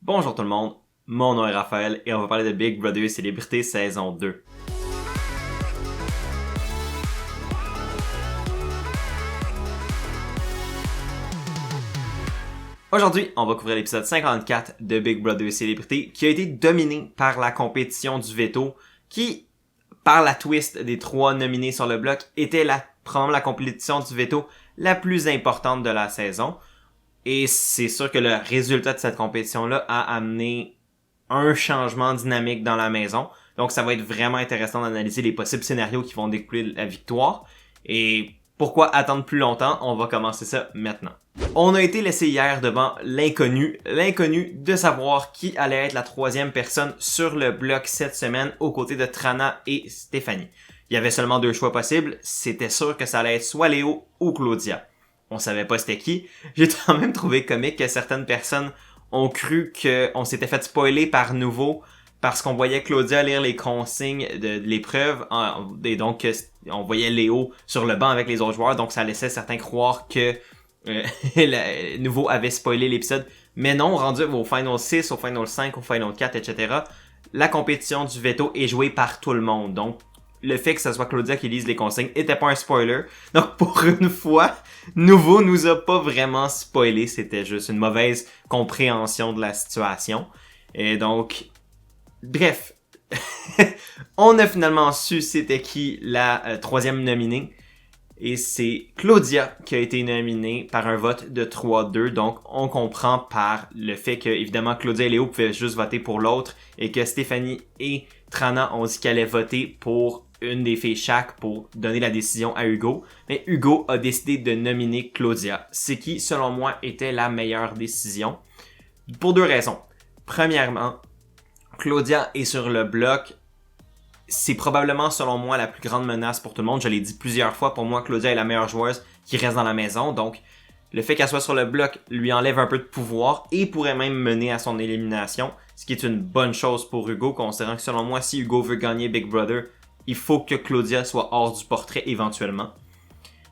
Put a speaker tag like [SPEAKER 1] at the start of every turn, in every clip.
[SPEAKER 1] Bonjour tout le monde, mon nom est Raphaël et on va parler de Big Brother Célébrité saison 2. Aujourd'hui, on va couvrir l'épisode 54 de Big Brother Célébrité qui a été dominé par la compétition du veto qui, par la twist des 3 nominés sur le bloc, était probablement la compétition du veto la plus importante de la saison. Et c'est sûr que le résultat de cette compétition-là a amené un changement dynamique dans la maison. Donc ça va être vraiment intéressant d'analyser les possibles scénarios qui vont découler de la victoire. Et pourquoi attendre plus longtemps? On va commencer ça maintenant. On a été laissé hier devant l'inconnu de savoir qui allait être la 3e personne sur le bloc cette semaine aux côtés de Trana et Stéphanie. Il y avait seulement 2 choix possibles, c'était sûr que ça allait être soit Léo ou Claudia. On savait pas c'était qui. J'ai quand même trouvé comique que certaines personnes ont cru qu'on s'était fait spoiler par nouveau parce qu'on voyait Claudia lire les consignes de l'épreuve et donc on voyait Léo sur le banc avec les autres joueurs, donc ça laissait certains croire que nouveau avait spoilé l'épisode. Mais non, rendu au Final 6, au Final 5, au Final 4, etc., la compétition du veto est jouée par tout le monde. Donc, le fait que ce soit Claudia qui lise les consignes était pas un spoiler. Donc, pour une fois, Nouveau nous a pas vraiment spoilé. C'était juste une mauvaise compréhension de la situation. Et donc, bref. On a finalement su c'était qui la 3e nominée. Et c'est Claudia qui a été nominée par un vote de 3-2. Donc, on comprend par le fait que, évidemment, Claudia et Léo pouvaient juste voter pour l'autre et que Stéphanie et Trana ont dit qu'elle allait voter pour une des filles chaque pour donner la décision à Hugo. Mais Hugo a décidé de nominer Claudia. Ce qui, selon moi, était la meilleure décision. Pour 2 raisons. Premièrement, Claudia est sur le bloc. C'est probablement, selon moi, la plus grande menace pour tout le monde. Je l'ai dit plusieurs fois, pour moi, Claudia est la meilleure joueuse qui reste dans la maison. Donc, le fait qu'elle soit sur le bloc lui enlève un peu de pouvoir et pourrait même mener à son élimination. Ce qui est une bonne chose pour Hugo, considérant que, selon moi, si Hugo veut gagner Big Brother, il faut que Claudia soit hors du portrait éventuellement.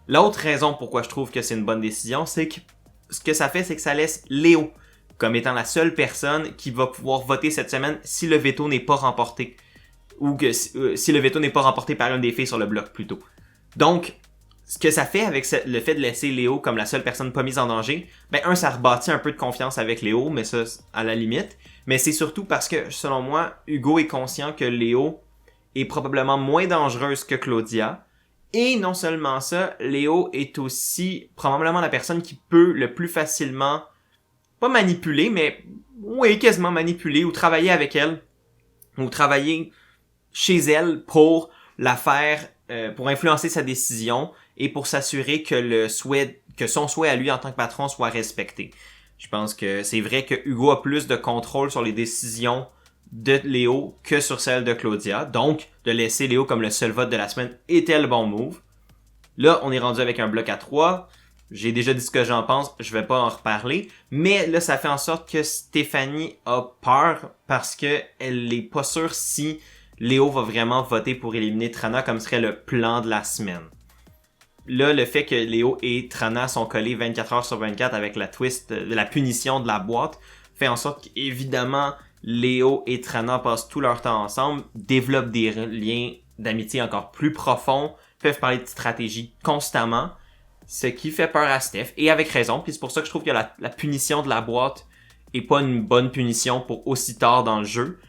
[SPEAKER 1] L'autre raison pourquoi je trouve que c'est une bonne décision, c'est que ce que ça fait, c'est que ça laisse Léo comme étant la seule personne qui va pouvoir voter cette semaine si le veto n'est pas remporté. Ou que si le veto n'est pas remporté par une des filles sur le bloc plutôt. Donc, ce que ça fait avec le fait de laisser Léo comme la seule personne pas mise en danger, ben ça rebâtit un peu de confiance avec Léo, mais ça, à la limite. Mais c'est surtout parce que, selon moi, Hugo est conscient que Léo est probablement moins dangereuse que Claudia. Et non seulement ça, Léo est aussi probablement la personne qui peut le plus facilement, pas manipuler, mais oui, quasiment manipuler ou travailler avec elle, ou travailler chez elle pour la faire, pour influencer sa décision et pour s'assurer que son souhait à lui en tant que patron soit respecté. Je pense que c'est vrai que Hugo a plus de contrôle sur les décisions de Léo que sur celle de Claudia. Donc, de laisser Léo comme le seul vote de la semaine était le bon move. Là, on est rendu avec un bloc à 3. J'ai déjà dit ce que j'en pense, je vais pas en reparler. Mais là, ça fait en sorte que Stéphanie a peur parce que elle est pas sûre si Léo va vraiment voter pour éliminer Trana comme serait le plan de la semaine. Là, le fait que Léo et Trana sont collés 24 heures sur 24 avec la twist de la punition de la boîte fait en sorte qu'évidemment, Léo et Trana passent tout leur temps ensemble, développent des liens d'amitié encore plus profonds, peuvent parler de stratégie constamment, ce qui fait peur à Steph, et avec raison, puis c'est pour ça que je trouve que la punition de la boîte est pas une bonne punition pour aussi tard dans le jeu.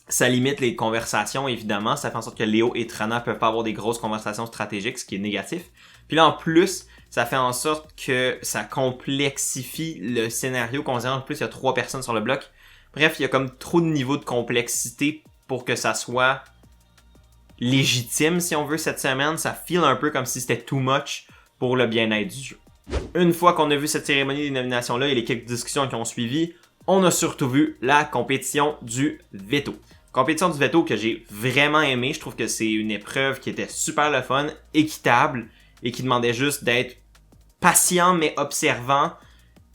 [SPEAKER 1] Ça limite les conversations, évidemment, ça fait en sorte que Léo et Trana peuvent pas avoir des grosses conversations stratégiques, ce qui est négatif. Puis là, en plus, ça fait en sorte que ça complexifie le scénario, considérant en plus il y a 3 personnes sur le bloc. Bref, il y a comme trop de niveaux de complexité pour que ça soit légitime, si on veut, cette semaine. Ça feel un peu comme si c'était too much pour le bien-être du jeu. Une fois qu'on a vu cette cérémonie des nominations-là et les quelques discussions qui ont suivi, on a surtout vu la compétition du veto. Compétition du veto que j'ai vraiment aimé. Je trouve que c'est une épreuve qui était super le fun, équitable et qui demandait juste d'être patient mais observant,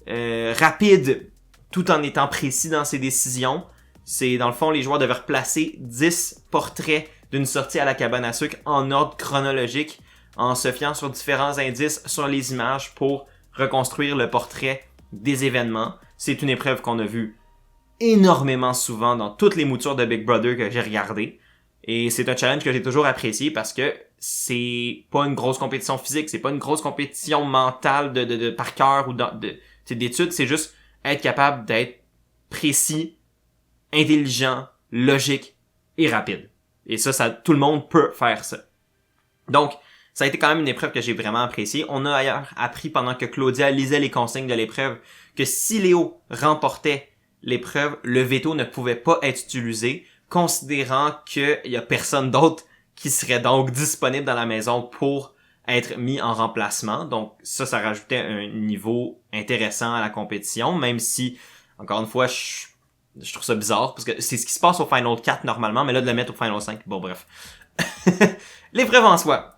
[SPEAKER 1] rapide, tout en étant précis dans ses décisions. C'est, dans le fond, les joueurs devaient replacer 10 portraits d'une sortie à la cabane à sucre en ordre chronologique, en se fiant sur différents indices sur les images pour reconstruire le portrait des événements. c'est une épreuve qu'on a vue énormément souvent dans toutes les moutures de Big Brother que j'ai regardées. Et c'est un challenge que j'ai toujours apprécié parce que c'est pas une grosse compétition physique, c'est pas une grosse compétition mentale de par cœur ou d'études, c'est juste être capable d'être précis, intelligent, logique et rapide. Et ça, tout le monde peut faire ça. Donc, ça a été quand même une épreuve que j'ai vraiment appréciée. On a ailleurs appris pendant que Claudia lisait les consignes de l'épreuve que si Léo remportait l'épreuve, le veto ne pouvait pas être utilisé, considérant qu'il y a personne d'autre qui serait donc disponible dans la maison pour être mis en remplacement. Donc ça rajoutait un niveau intéressant à la compétition, même si, encore une fois, je trouve ça bizarre, parce que c'est ce qui se passe au Final 4 normalement, mais là de le mettre au Final 5, bon bref. L'épreuve en soi.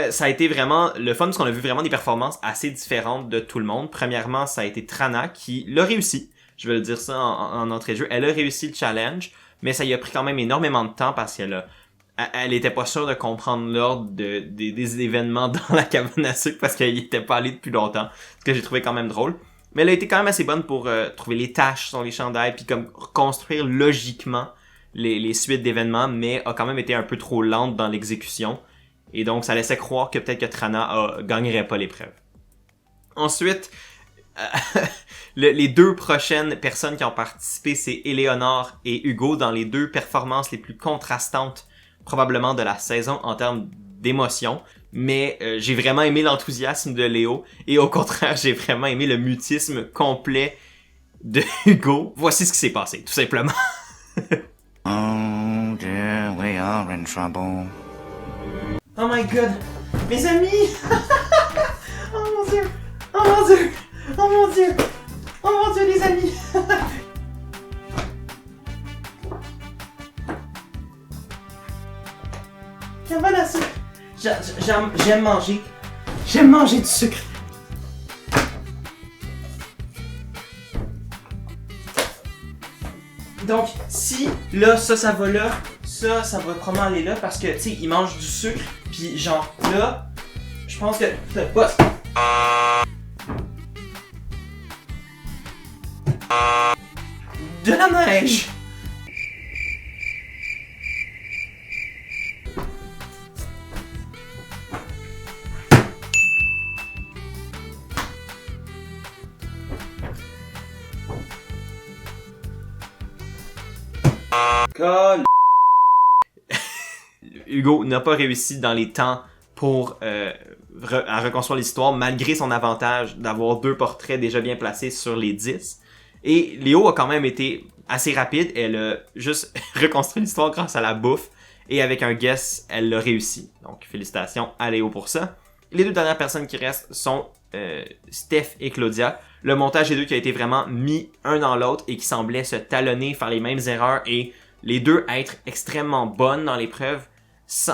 [SPEAKER 1] Ça a été vraiment le fun, parce qu'on a vu vraiment des performances assez différentes de tout le monde. Premièrement, ça a été Trana qui l'a réussi. Je vais le dire ça en entrée de jeu. Elle a réussi le challenge, mais ça y a pris quand même énormément de temps parce elle était pas sûre de comprendre l'ordre des événements dans la cabane à sucre parce qu'elle y était pas allée depuis longtemps. Ce que j'ai trouvé quand même drôle. Mais elle a été quand même assez bonne pour trouver les tâches sur les chandails puis comme construire logiquement les suites d'événements, mais a quand même été un peu trop lente dans l'exécution. Et donc ça laissait croire que peut-être que Trana gagnerait pas l'épreuve. Ensuite, les deux prochaines personnes qui ont participé, c'est Éléonore et Hugo dans les deux performances les plus contrastantes probablement de la saison en termes d'émotion. Mais j'ai vraiment aimé l'enthousiasme de Léo et au contraire, j'ai vraiment aimé le mutisme complet de Hugo. Voici ce qui s'est passé, tout simplement.
[SPEAKER 2] Oh dear, we are in trouble.
[SPEAKER 1] Oh my god, mes amis! Oh mon dieu! Oh mon dieu! Oh mon dieu! Oh mon dieu, les amis! Cabane à sucre! J'aime manger. J'aime manger du sucre. Donc, si là, ça va là, ça va probablement aller là parce que, tu sais, il mange du sucre, puis genre là, je pense que t'as pas. De la neige! Hugo n'a pas réussi dans les temps pour à reconstruire l'histoire malgré son avantage d'avoir 2 portraits déjà bien placés sur les 10. Et Léo a quand même été assez rapide. Elle a juste reconstruit l'histoire grâce à la bouffe. Et avec un guess, elle l'a réussi. Donc félicitations à Léo pour ça. Les 2 dernières personnes qui restent sont Steph et Claudia. Le montage des 2 qui a été vraiment mis un dans l'autre et qui semblait se talonner, faire les mêmes erreurs et les 2 être extrêmement bonnes dans l'épreuve,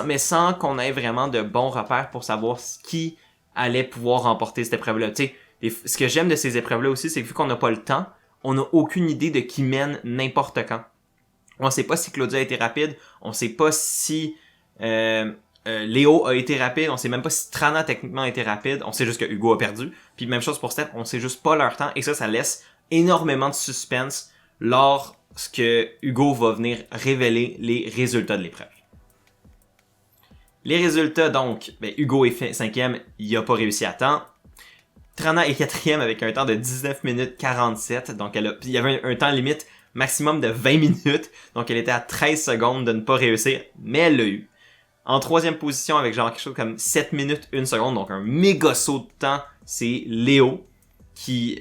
[SPEAKER 1] mais sans qu'on ait vraiment de bons repères pour savoir qui allait pouvoir remporter cette épreuve-là. Tu sais, ce que j'aime de ces épreuves-là aussi, c'est que vu qu'on n'a pas le temps, on n'a aucune idée de qui mène n'importe quand. On sait pas si Claudia a été rapide, on sait pas si Léo a été rapide, on sait même pas si Trana techniquement a été rapide, on sait juste que Hugo a perdu. Puis même chose pour Steph, on sait juste pas leur temps et ça laisse énormément de suspense lorsque Hugo va venir révéler les résultats de l'épreuve. Les résultats donc, Hugo est 5e, il a pas réussi à temps. Trana est 4e avec un temps de 19 minutes 47, donc il y avait un temps limite maximum de 20 minutes, donc elle était à 13 secondes de ne pas réussir, mais elle l'a eu. En 3e position avec genre quelque chose comme 7 minutes 1 seconde, donc un méga saut de temps, c'est Léo, qui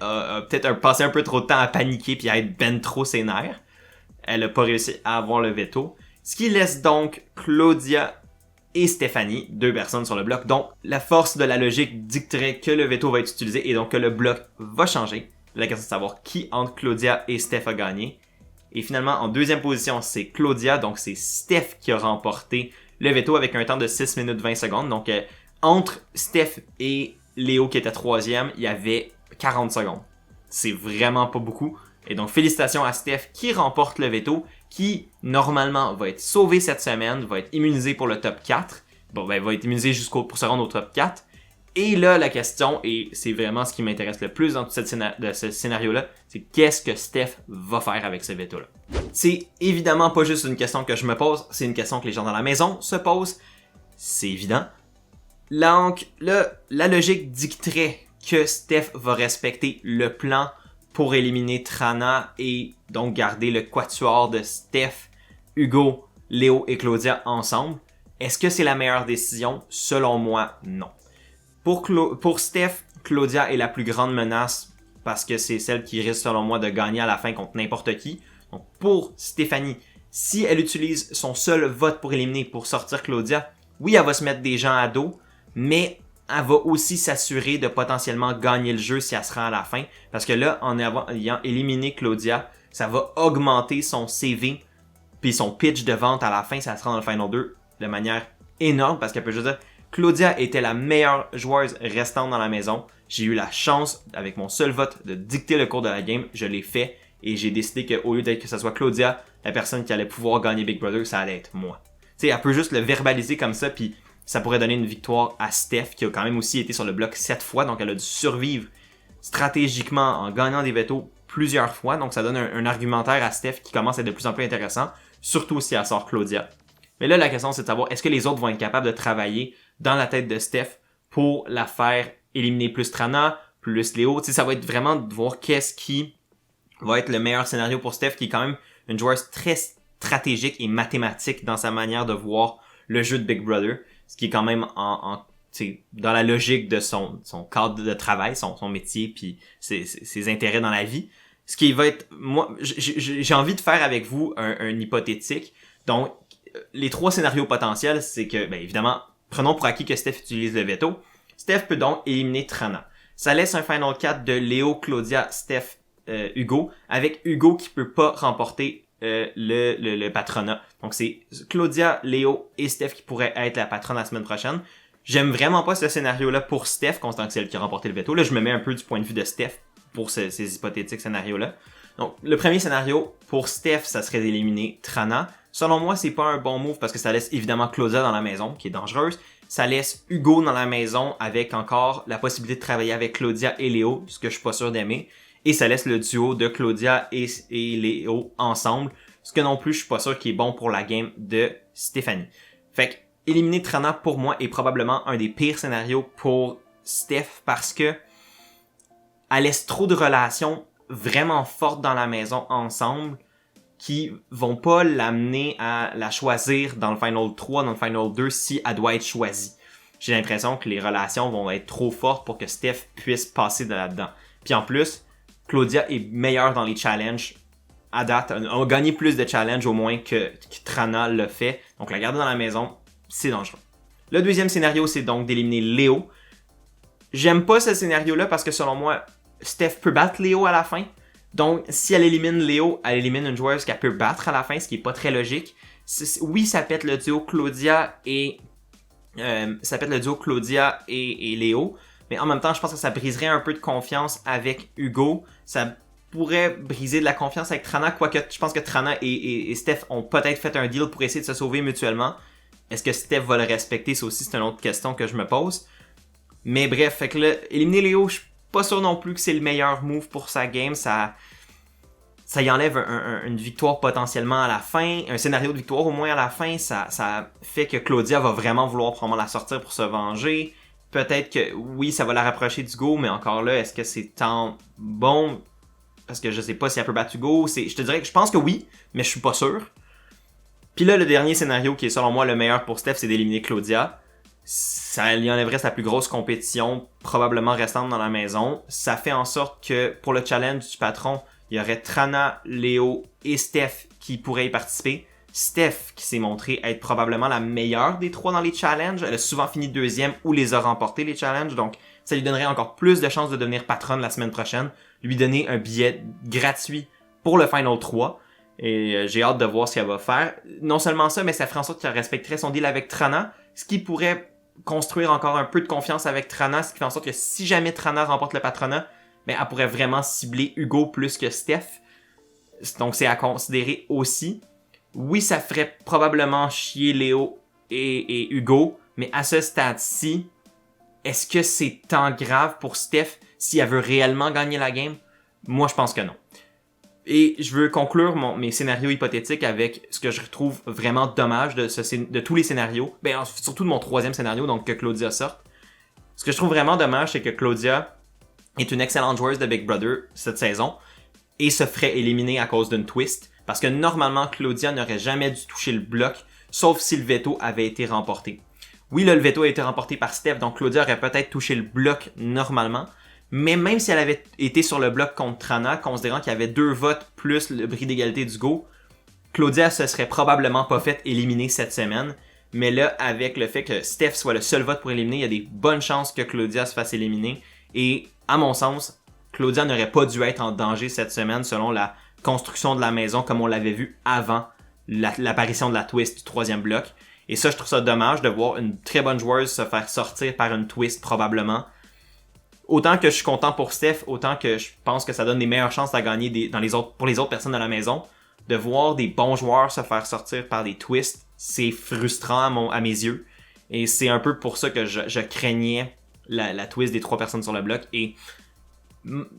[SPEAKER 1] a peut-être passé un peu trop de temps à paniquer puis à être ben trop ses nerfs. Elle a pas réussi à avoir le veto. Ce qui laisse donc Claudia et Stéphanie, 2 personnes sur le bloc. Donc, la force de la logique dicterait que le veto va être utilisé et donc que le bloc va changer. La question est de savoir qui entre Claudia et Steph a gagné. Et finalement, en 2e position, c'est Claudia. Donc, c'est Steph qui a remporté le veto avec un temps de 6 minutes 20 secondes. Donc, entre Steph et Léo qui était 3e, il y avait 40 secondes. C'est vraiment pas beaucoup. Et donc, félicitations à Steph qui remporte le veto, qui, normalement, va être sauvé cette semaine, va être immunisé pour le top 4. Bon, va être immunisé pour se rendre au top 4. Et là, la question, et c'est vraiment ce qui m'intéresse le plus dans tout ce scénario-là, c'est qu'est-ce que Steph va faire avec ce veto-là? C'est évidemment pas juste une question que je me pose, c'est une question que les gens dans la maison se posent. C'est évident. Donc, là, la logique dicterait que Steph va respecter le plan pour éliminer Trana et donc garder le quatuor de Steph, Hugo, Léo et Claudia ensemble. Est-ce que c'est la meilleure décision? Selon moi, non. Pour Steph, Claudia est la plus grande menace parce que c'est celle qui risque, selon moi, de gagner à la fin contre n'importe qui. Donc, pour Stéphanie, si elle utilise son seul vote pour éliminer, pour sortir Claudia, oui, elle va se mettre des gens à dos, mais elle va aussi s'assurer de potentiellement gagner le jeu si elle se rend à la fin. Parce que là, en ayant éliminé Claudia, ça va augmenter son CV puis son pitch de vente à la fin, ça se rend dans le Final 2 de manière énorme parce qu'elle peut juste dire Claudia était la meilleure joueuse restante dans la maison. J'ai eu la chance, avec mon seul vote, de dicter le cours de la game. Je l'ai fait et j'ai décidé qu'au lieu d'être que ce soit Claudia, la personne qui allait pouvoir gagner Big Brother, ça allait être moi. Tu sais, elle peut juste le verbaliser comme ça puis ça pourrait donner une victoire à Steph qui a quand même aussi été sur le bloc 7 fois. Donc elle a dû survivre stratégiquement en gagnant des vetos plusieurs fois. Donc ça donne un argumentaire à Steph qui commence à être de plus en plus intéressant. Surtout si elle sort Claudia. Mais là, la question, c'est de savoir, est-ce que les autres vont être capables de travailler dans la tête de Steph pour la faire éliminer plus Trana, plus Léo? Tu sais, ça va être vraiment de voir qu'est-ce qui va être le meilleur scénario pour Steph, qui est quand même une joueuse très stratégique et mathématique dans sa manière de voir le jeu de Big Brother, ce qui est quand même dans la logique de son cadre de travail, son métier, puis ses intérêts dans la vie. Ce qui va être, moi, j'ai envie de faire avec vous un hypothétique. Donc, les trois scénarios potentiels, c'est que, ben évidemment, prenons pour acquis que Steph utilise le veto. Steph peut donc éliminer Trana. Ça laisse un Final 4 de Léo, Claudia, Steph, Hugo, avec Hugo qui peut pas remporter le patronat. Donc c'est Claudia, Léo et Steph qui pourraient être la patronne la semaine prochaine. J'aime vraiment pas ce scénario-là pour Steph, considérant que c'est elle qui a remporté le veto. Là, je me mets un peu du point de vue de Steph pour ces hypothétiques scénarios-là. Donc, le premier scénario, pour Steph, ça serait d'éliminer Trana. Selon moi, c'est pas un bon move parce que ça laisse évidemment Claudia dans la maison, qui est dangereuse. Ça laisse Hugo dans la maison avec encore la possibilité de travailler avec Claudia et Léo, ce que je suis pas sûr d'aimer. Et ça laisse le duo de Claudia et Léo ensemble, ce que non plus je suis pas sûr qui est bon pour la game de Stéphanie. Fait que, éliminer Trana pour moi est probablement un des pires scénarios pour Steph parce que elle laisse trop de relations vraiment fortes dans la maison ensemble qui vont pas l'amener à la choisir dans le Final 3, dans le Final 2 si elle doit être choisie. J'ai l'impression que les relations vont être trop fortes pour que Steph puisse passer de là-dedans. Puis en plus, Claudia est meilleure dans les challenges à date. Elle a gagné plus de challenges au moins que Trana l'a fait. Donc la garder dans la maison, c'est dangereux. Le deuxième scénario, c'est donc d'éliminer Léo. J'aime pas ce scénario-là parce que selon moi, Steph peut battre Léo à la fin. Donc, si elle élimine Léo, elle élimine une joueuse qu'elle peut battre à la fin, ce qui est pas très logique. Oui, ça pète le duo Claudia et Léo, mais en même temps, je pense que ça briserait un peu de confiance avec Hugo. Ça pourrait briser de la confiance avec Trana, quoique je pense que Trana et Steph ont peut-être fait un deal pour essayer de se sauver mutuellement. Est-ce que Steph va le respecter? Ça aussi, c'est une autre question que je me pose. Mais bref, fait que là, éliminer Léo, je suis pas sûr non plus que c'est le meilleur move pour sa game. Ça y enlève une victoire potentiellement à la fin, un scénario de victoire au moins à la fin. Ça fait que Claudia va vraiment vouloir probablement la sortir pour se venger. Peut-être que oui, ça va la rapprocher d'Hugo, mais encore là, est-ce que c'est tant bon? Parce que je sais pas si elle peut battre Hugo. Je te dirais que je pense que oui, mais je suis pas sûr. Puis là, le dernier scénario qui est selon moi le meilleur pour Steph, c'est d'éliminer Claudia. Ça lui enlèverait sa plus grosse compétition, probablement restante dans la maison. Ça fait en sorte que pour le challenge du patron, il y aurait Trana, Léo et Steph qui pourraient y participer. Steph qui s'est montrée être probablement la meilleure des trois dans les challenges. Elle a souvent fini deuxième ou les a remportés les challenges. Donc ça lui donnerait encore plus de chances de devenir patronne la semaine prochaine. Lui donner un billet gratuit pour le Final 3. Et j'ai hâte de voir ce qu'elle va faire. Non seulement ça, mais ça ferait en sorte qu'elle respecterait son deal avec Trana. Ce qui pourrait construire encore un peu de confiance avec Trana, ce qui fait en sorte que si jamais Trana remporte le patronat, ben elle pourrait vraiment cibler Hugo plus que Steph. Donc c'est à considérer aussi. Oui, ça ferait probablement chier Léo et Hugo, mais à ce stade-ci, est-ce que c'est tant grave pour Steph si elle veut réellement gagner la game? Moi, je pense que non. Et je veux conclure mes scénarios hypothétiques avec ce que je trouve vraiment dommage de tous les scénarios. Ben, surtout de mon troisième scénario, donc que Claudia sorte. Ce que je trouve vraiment dommage, c'est que Claudia est une excellente joueuse de Big Brother cette saison et se ferait éliminer à cause d'une twist. Parce que normalement, Claudia n'aurait jamais dû toucher le bloc, sauf si le veto avait été remporté. Oui, là, le veto a été remporté par Steph, donc Claudia aurait peut-être touché le bloc normalement. Mais même si elle avait été sur le bloc contre Trana, considérant qu'il y avait 2 votes plus le bris d'égalité d'Hugo, Claudia se serait probablement pas fait éliminer cette semaine. Mais là, avec le fait que Steph soit le seul vote pour éliminer, il y a des bonnes chances que Claudia se fasse éliminer. Et à mon sens, Claudia n'aurait pas dû être en danger cette semaine selon la construction de la maison comme on l'avait vu avant l'apparition de la twist du 3e bloc. Et ça, je trouve ça dommage de voir une très bonne joueuse se faire sortir par une twist probablement. Autant que je suis content pour Steph, autant que je pense que ça donne des meilleures chances à gagner pour les autres personnes de la maison. De voir des bons joueurs se faire sortir par des twists, c'est frustrant à mes yeux. Et c'est un peu pour ça que je craignais la twist des 3 personnes sur le bloc. Et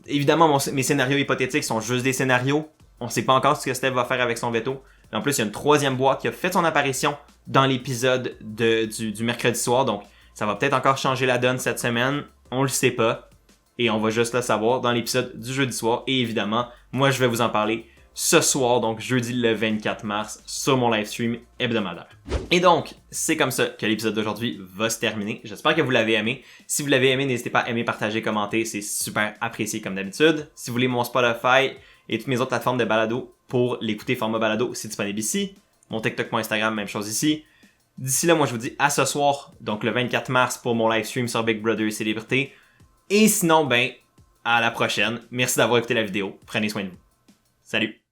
[SPEAKER 1] évidemment, mes scénarios hypothétiques sont juste des scénarios. On sait pas encore ce que Steph va faire avec son veto. Et en plus, il y a une 3e boîte qui a fait son apparition dans l'épisode du mercredi soir. Donc, ça va peut-être encore changer la donne cette semaine. On le sait pas. Et on va juste le savoir dans l'épisode du jeudi soir. Et évidemment, moi, je vais vous en parler ce soir, donc jeudi le 24 mars, sur mon livestream hebdomadaire. Et donc, c'est comme ça que l'épisode d'aujourd'hui va se terminer. J'espère que vous l'avez aimé. Si vous l'avez aimé, n'hésitez pas à aimer, partager, commenter. C'est super apprécié comme d'habitude. Si vous voulez mon Spotify et toutes mes autres plateformes de balado pour l'écouter format balado, c'est disponible ici. Mon TikTok, mon Instagram, même chose ici. D'ici là, moi, je vous dis à ce soir, donc le 24 mars pour mon livestream sur Big Brother Célébrité. Et sinon, à la prochaine. Merci d'avoir écouté la vidéo. Prenez soin de vous. Salut!